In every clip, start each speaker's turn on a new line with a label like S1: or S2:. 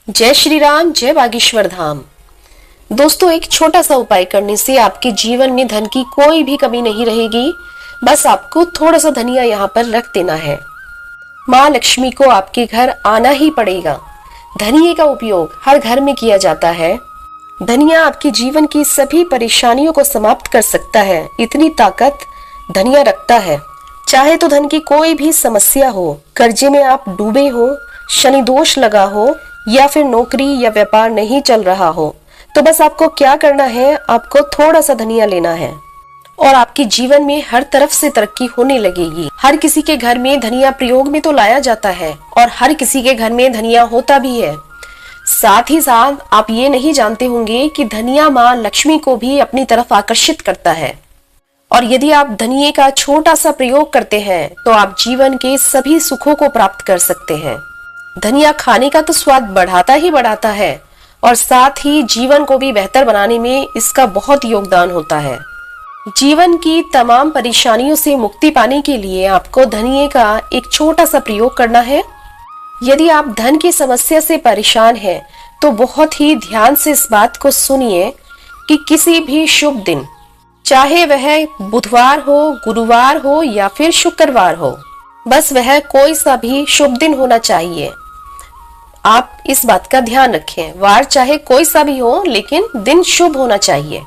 S1: जय श्री राम, जय बागेश्वर धाम। दोस्तों, एक छोटा सा उपाय करने से आपके जीवन में धन की कोई भी कमी नहीं रहेगी। बस आपको थोड़ा सा धनिया यहाँ पर रख देना है। माँ लक्ष्मी को आपके घर आना ही पड़ेगा। धनिये का उपयोग हर घर में किया जाता है। धनिया आपके जीवन की सभी परेशानियों को समाप्त कर सकता है। इतनी ताकत धनिया रखता है। चाहे तो धन की कोई भी समस्या हो, कर्जे में आप डूबे हो, शनि दोष लगा हो या फिर नौकरी या व्यापार नहीं चल रहा हो, तो बस आपको क्या करना है, आपको थोड़ा सा धनिया लेना है और आपके जीवन में हर तरफ से तरक्की होने लगेगी। हर किसी के घर में धनिया प्रयोग में तो लाया जाता है और हर किसी के घर में धनिया होता भी है। साथ ही साथ आप ये नहीं जानते होंगे कि धनिया माँ लक्ष्मी को भी अपनी तरफ आकर्षित करता है। और यदि आप धनिये का छोटा सा प्रयोग करते हैं तो आप जीवन के सभी सुखों को प्राप्त कर सकते हैं। धनिया खाने का तो स्वाद बढ़ाता ही बढ़ाता है और साथ ही जीवन को भी बेहतर बनाने में इसका बहुत योगदान होता है। जीवन की तमाम परेशानियों से मुक्ति पाने के लिए आपको धनिये का एक छोटा सा प्रयोग करना है। यदि आप धन की समस्या से परेशान हैं तो बहुत ही ध्यान से इस बात को सुनिए कि किसी भी शुभ दिन, चाहे वह बुधवार हो, गुरुवार हो या फिर शुक्रवार हो, बस वह कोई सा भी शुभ दिन होना चाहिए। आप इस बात का ध्यान रखें। वार चाहे कोई सा भी हो, लेकिन दिन शुभ होना चाहिए।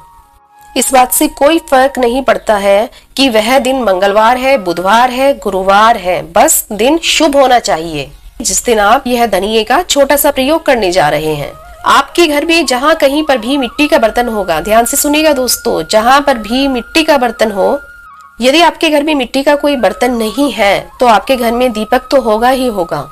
S1: इस बात से कोई फर्क नहीं पड़ता है कि वह दिन मंगलवार है, बुधवार है, गुरुवार है, बस दिन शुभ होना चाहिए जिस दिन आप यह धनिये का छोटा सा प्रयोग करने जा रहे हैं। आपके घर में जहाँ कहीं पर भी मिट्टी का बर्तन होगा, ध्यान से सुनिएगा दोस्तों, जहाँ पर भी मिट्टी का बर्तन हो, यदि आपके घर में मिट्टी का कोई बर्तन नहीं है तो आपके घर में दीपक तो होगा ही होगा।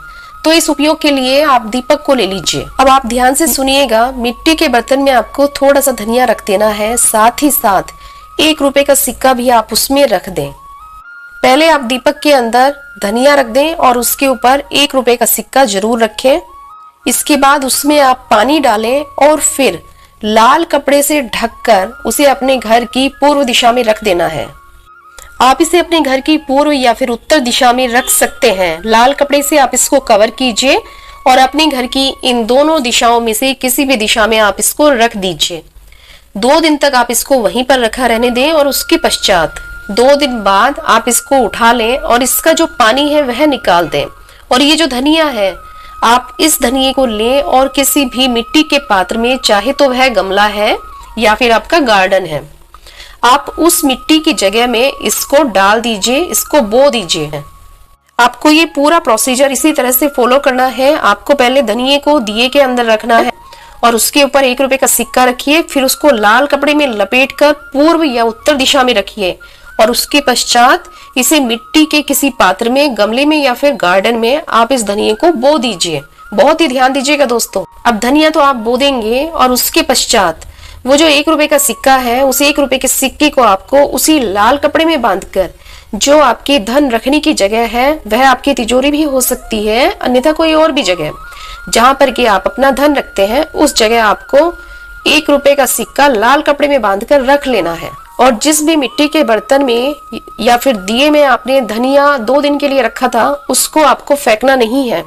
S1: तो इस उपयोग के लिए आप दीपक को ले लीजिए। अब आप ध्यान से सुनिएगा। मिट्टी के बर्तन में आपको थोड़ा सा धनिया रख देना है। साथ ही साथ 1 रुपए का सिक्का भी आप उसमें रख दें। पहले आप दीपक के अंदर धनिया रख दें और उसके ऊपर 1 रुपए का सिक्का जरूर रखें। इसके बाद उसमें आप पानी डालें और फिर लाल कपड़े से ढककर उसे अपने घर की पूर्व दिशा में रख देना है। आप इसे अपने घर की पूर्व या फिर उत्तर दिशा में रख सकते हैं। लाल कपड़े से आप इसको कवर कीजिए और अपने घर की इन दोनों दिशाओं में से किसी भी दिशा में आप इसको रख दीजिए। 2 दिन तक आप इसको वहीं पर रखा रहने दें और उसके पश्चात 2 दिन बाद आप इसको उठा लें और इसका जो पानी है वह निकाल दें। और ये जो धनिया है, आप इस धनिये को लें और किसी भी मिट्टी के पात्र में, चाहे तो वह गमला है या फिर आपका गार्डन है, आप उस मिट्टी की जगह में इसको डाल दीजिए, इसको बो दीजिए। आपको ये पूरा प्रोसीजर इसी तरह से फॉलो करना है। आपको पहले धनिये को दिए के अंदर रखना है और उसके ऊपर 1 रुपए का सिक्का रखिए। फिर उसको लाल कपड़े में लपेटकर पूर्व या उत्तर दिशा में रखिए और उसके पश्चात इसे मिट्टी के किसी पात्र में, गमले में या फिर गार्डन में आप इस धनिये को बो दीजिए। बहुत ही ध्यान दीजिएगा दोस्तों। अब धनिया तो आप बो देंगे और उसके पश्चात वो जो 1 रुपए का सिक्का है, उस 1 रुपए के सिक्के को आपको उसी लाल कपड़े में बांधकर, जो आपके धन रखने की जगह है, वह आपकी तिजोरी भी हो सकती है, अन्यथा कोई और भी जगह जहां पर कि आप अपना धन रखते हैं, उस जगह आपको 1 रुपए का सिक्का लाल कपड़े में बांधकर रख लेना है। और जिस भी मिट्टी के बर्तन में या फिर दिए में आपने धनिया 2 दिन के लिए रखा था, उसको आपको फेंकना नहीं है।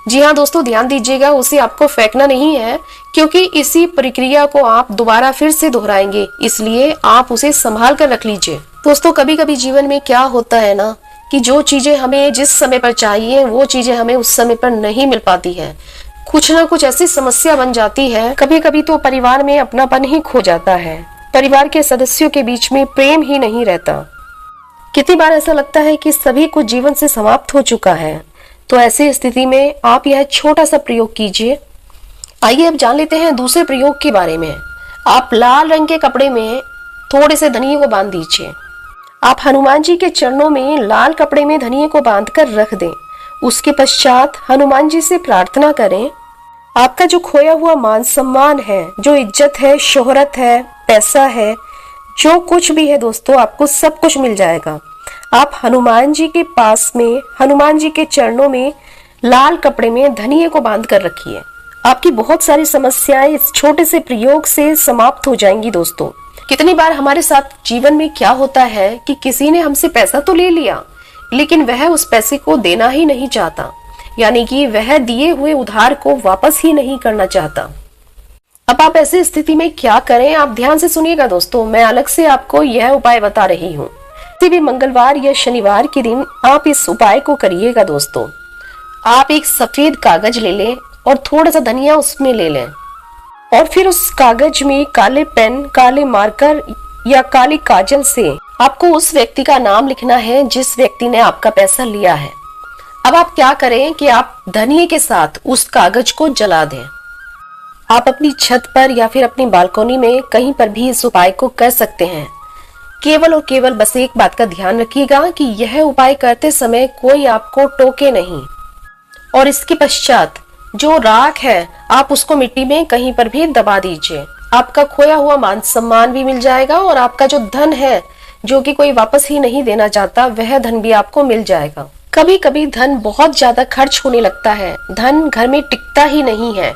S1: जी हाँ दोस्तों, ध्यान दीजिएगा, उसे आपको फेंकना नहीं है, क्योंकि इसी प्रक्रिया को आप दोबारा फिर से दोहराएंगे, इसलिए आप उसे संभाल कर रख लीजिए। दोस्तों, कभी कभी जीवन में क्या होता है ना कि जो चीजें हमें जिस समय पर चाहिए वो चीजें हमें उस समय पर नहीं मिल पाती है। कुछ ना कुछ ऐसी समस्या बन जाती है। कभी कभी तो परिवार में अपनापन ही खो जाता है। परिवार के सदस्यों के बीच में प्रेम ही नहीं रहता। कितनी बार ऐसा लगता है कि सभी कुछ जीवन से समाप्त हो चुका है। तो ऐसी स्थिति में आप यह छोटा सा प्रयोग कीजिए। आइए अब जान लेते हैं दूसरे प्रयोग के बारे में। आप लाल रंग के कपड़े में थोड़े से धनिये को बांध दीजिए। आप हनुमान जी के चरणों में लाल कपड़े में धनिये को बांधकर रख दें। उसके पश्चात हनुमान जी से प्रार्थना करें, आपका जो खोया हुआ मान सम्मान है, जो इज्जत है, शोहरत है, पैसा है, जो कुछ भी है दोस्तों, आपको सब कुछ मिल जाएगा। आप हनुमान जी के पास में, हनुमान जी के चरणों में लाल कपड़े में धनिये को बांध कर रखिए। आपकी बहुत सारी समस्याएं इस छोटे से प्रयोग से समाप्त हो जाएंगी दोस्तों। कितनी बार हमारे साथ जीवन में क्या होता है कि किसी ने हमसे पैसा तो ले लिया, लेकिन वह उस पैसे को देना ही नहीं चाहता। यानी कि वह दिए हुए उधार को वापस ही नहीं करना चाहता। अब आप ऐसी स्थिति में क्या करें, आप ध्यान से सुनिएगा दोस्तों। मैं अलग से आपको यह उपाय बता रही हूँ। किसी भी मंगलवार या शनिवार के दिन आप इस उपाय को करिएगा दोस्तों। आप एक सफेद कागज ले लें और थोड़ा सा धनिया उसमें ले लें, और फिर उस कागज में काले पेन, काले मार्कर या काली काजल से आपको उस व्यक्ति का नाम लिखना है जिस व्यक्ति ने आपका पैसा लिया है। अब आप क्या करें कि आप धनिये के साथ उस कागज को जला दें। आप अपनी छत पर या फिर अपनी बालकनी में कहीं पर भी इस उपाय को कर सकते हैं। केवल और केवल बस एक बात का ध्यान रखिएगा कि यह उपाय करते समय कोई आपको टोके नहीं, और इसके पश्चात जो राख है आप उसको मिट्टी में कहीं पर भी दबा दीजिए। आपका खोया हुआ मान सम्मान भी मिल जाएगा, और आपका जो धन है जो कि कोई वापस ही नहीं देना चाहता, वह धन भी आपको मिल जाएगा। कभी कभी धन बहुत ज्यादा खर्च होने लगता है, धन घर में टिकता ही नहीं है,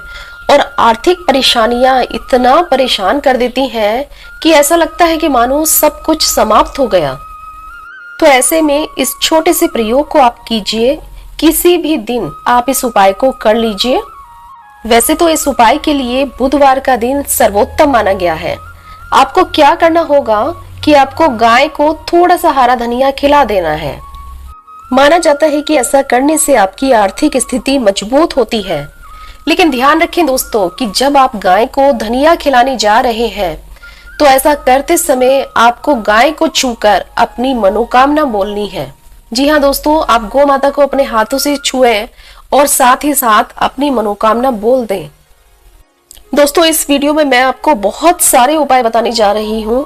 S1: और आर्थिक परेशानियां इतना परेशान कर देती हैं कि ऐसा लगता है कि मानो सब कुछ समाप्त हो गया। तो ऐसे में इस छोटे से प्रयोग को आप कीजिए। किसी भी दिन आप इस उपाय को कर लीजिए। वैसे तो इस उपाय के लिए बुधवार का दिन सर्वोत्तम माना गया है। आपको क्या करना होगा कि आपको गाय को थोड़ा सा हरा धनिया खिला देना है। माना जाता है कि ऐसा करने से आपकी आर्थिक स्थिति मजबूत होती है। लेकिन ध्यान रखें दोस्तों कि जब आप गाय को धनिया खिलाने जा रहे हैं तो ऐसा करते समय आपको गाय को छूकर अपनी मनोकामना बोलनी है। जी हाँ दोस्तों, आप गौ माता को अपने हाथों से छुएं और साथ ही साथ अपनी मनोकामना बोल दें। दोस्तों, इस वीडियो में मैं आपको बहुत सारे उपाय बताने जा रही हूँ।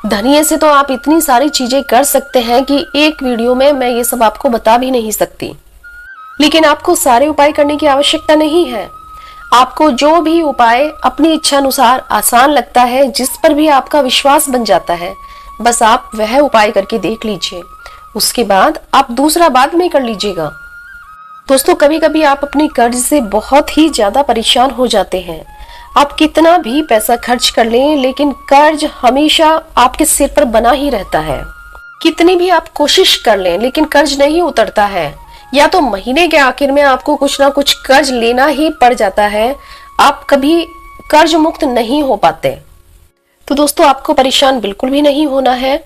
S1: धनिये से तो आप इतनी सारी चीजें कर सकते हैं कि एक वीडियो में मैं ये सब आपको बता भी नहीं सकती। लेकिन आपको सारे उपाय करने की आवश्यकता नहीं है। आपको जो भी उपाय अपनी इच्छा अनुसार आसान लगता है, जिस पर भी आपका विश्वास बन जाता है, बस आप वह उपाय करके देख लीजिए। उसके बाद आप दूसरा बाद में कर लीजिएगा। दोस्तों, कभी कभी आप अपने कर्ज से बहुत ही ज्यादा परेशान हो जाते हैं। आप कितना भी पैसा खर्च कर लें, लेकिन कर्ज हमेशा आपके सिर पर बना ही रहता है। कितनी भी आप कोशिश कर लें, लेकिन कर्ज नहीं उतरता है, या तो महीने के आखिर में आपको कुछ ना कुछ कर्ज लेना ही पड़ जाता है। आप कभी कर्ज मुक्त नहीं हो पाते। तो दोस्तों, आपको परेशान बिल्कुल भी नहीं होना है।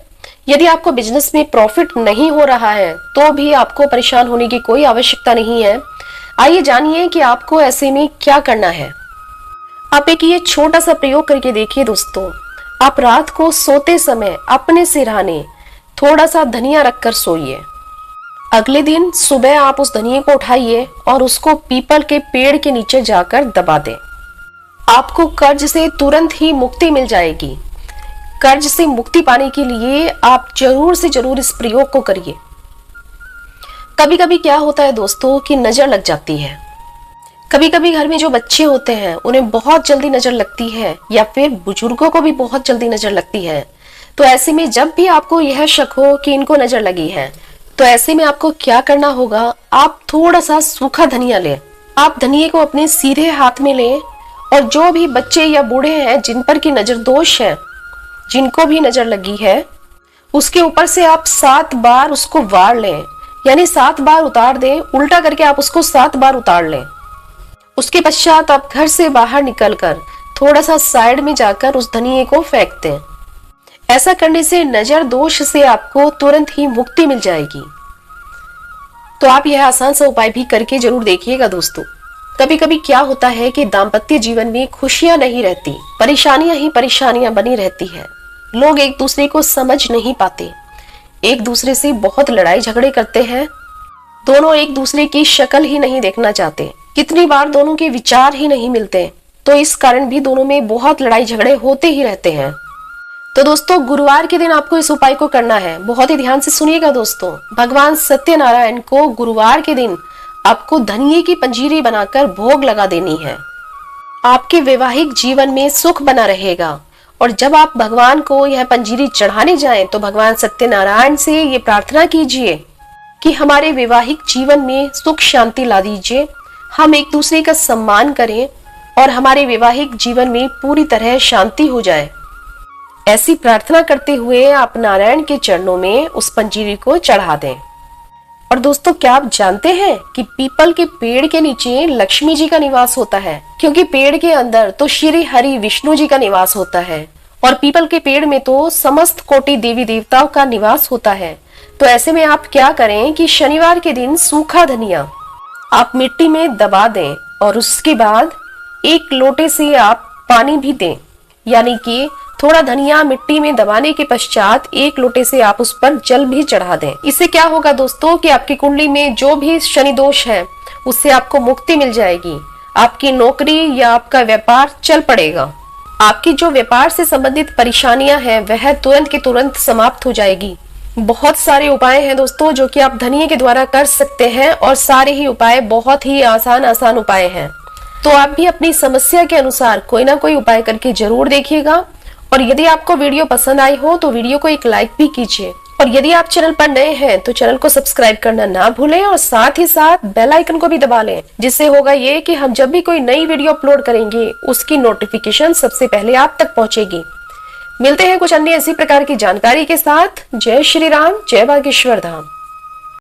S1: यदि आपको बिजनेस में प्रॉफिट नहीं हो रहा है तो भी आपको परेशान होने की कोई आवश्यकता नहीं है। आइए जानिए कि आपको ऐसे में क्या करना है। आप एक ये छोटा सा प्रयोग करके देखिए दोस्तों। आप रात को सोते समय अपने सिरहाने थोड़ा सा धनिया रखकर सोइए। अगले दिन सुबह आप उस धनिये को उठाइए और उसको पीपल के पेड़ के नीचे जाकर दबा दें। आपको कर्ज से तुरंत ही मुक्ति मिल जाएगी। कर्ज से मुक्ति पाने के लिए आप जरूर से जरूर इस प्रयोग को करिए। कभी कभी क्या होता है दोस्तों कि नजर लग जाती है। कभी कभी घर में जो बच्चे होते हैं उन्हें बहुत जल्दी नजर लगती है, या फिर बुजुर्गों को भी बहुत जल्दी नजर लगती है। तो ऐसे में जब भी आपको यह शक हो कि इनको नजर लगी है, तो ऐसे में आपको क्या करना होगा, आप थोड़ा सा सूखा धनिया लें। आप धनिये को अपने सीधे हाथ में लें, और जो भी बच्चे या बूढ़े हैं जिन पर की नजर दोष है, जिनको भी नजर लगी है, उसके ऊपर से आप 7 बार उसको वार लें, यानी 7 बार उतार दें। उल्टा करके आप उसको 7 बार उतार लें। उसके पश्चात आप घर से बाहर निकलकर थोड़ा सा साइड में जाकर उस धनिये को फेंक दें। ऐसा करने से नजर दोष से आपको तुरंत ही मुक्ति मिल जाएगी। तो आप यह आसान सा उपाय भी करके जरूर देखिएगा दोस्तों। कभी कभी क्या होता है कि दाम्पत्य जीवन में खुशियां नहीं रहती, परेशानियां ही परेशानियां बनी रहती है। लोग एक दूसरे को समझ नहीं पाते, एक दूसरे से बहुत लड़ाई झगड़े करते हैं। दोनों एक दूसरे की शक्ल ही नहीं देखना चाहते। कितनी बार दोनों के विचार ही नहीं मिलते, तो इस कारण भी दोनों में बहुत लड़ाई झगड़े होते ही रहते हैं। तो दोस्तों, गुरुवार के दिन आपको इस उपाय को करना है। बहुत ही ध्यान से सुनिएगा दोस्तों। भगवान सत्यनारायण को गुरुवार के दिन आपको धनिये की पंजीरी बनाकर भोग लगा देनी है। आपके वैवाहिक जीवन में सुख बना रहेगा। और जब आप भगवान को यह पंजीरी चढ़ाने जाएं, तो भगवान सत्यनारायण से ये प्रार्थना कीजिए कि हमारे वैवाहिक जीवन में सुख शांति ला दीजिए, हम एक दूसरे का सम्मान करें और हमारे वैवाहिक जीवन में पूरी तरह शांति हो जाए। ऐसी प्रार्थना करते हुए आप नारायण के चरणों में उस पंजीरी को चढ़ा दें। और दोस्तों, क्या आप जानते हैं कि पीपल के पेड़ के नीचे लक्ष्मी जी का निवास होता है, क्योंकि पेड़ के अंदर तो श्री हरि विष्णु जी का निवास होता है और पीपल के पेड़ में तो समस्त कोटि देवी देवताओं का निवास होता है। तो ऐसे में आप क्या करें कि शनिवार के दिन सूखा धनिया आप मिट्टी में दबा दें और उसके बाद एक लोटे से आप पानी भी दें, यानी कि थोड़ा धनिया मिट्टी में दबाने के पश्चात एक लोटे से आप उस पर जल भी चढ़ा दें। इससे क्या होगा दोस्तों कि आपकी कुंडली में जो भी शनि दोष है उससे आपको मुक्ति मिल जाएगी। आपकी नौकरी या आपका व्यापार चल पड़ेगा। आपकी जो व्यापार से संबंधित परेशानियां हैं वह तुरंत के तुरंत समाप्त हो जाएगी। बहुत सारे उपाय हैं दोस्तों जो कि आप धनिये के द्वारा कर सकते हैं और सारे ही उपाय बहुत ही आसान उपाय हैं। तो आप भी अपनी समस्या के अनुसार कोई ना कोई उपाय करके जरूर देखिएगा। और यदि आपको वीडियो पसंद आई हो तो वीडियो को एक लाइक भी कीजिए। और यदि आप चैनल पर नए हैं तो चैनल को सब्सक्राइब करना ना भूलें और साथ ही साथ बेल आइकन को भी दबा लें, जिससे होगा ये कि हम जब भी कोई नई वीडियो अपलोड करेंगे उसकी नोटिफिकेशन सबसे पहले आप तक पहुंचेगी। मिलते हैं कुछ अन्य इसी प्रकार की जानकारी के साथ। जय श्री राम, जय बागेश्वर धाम।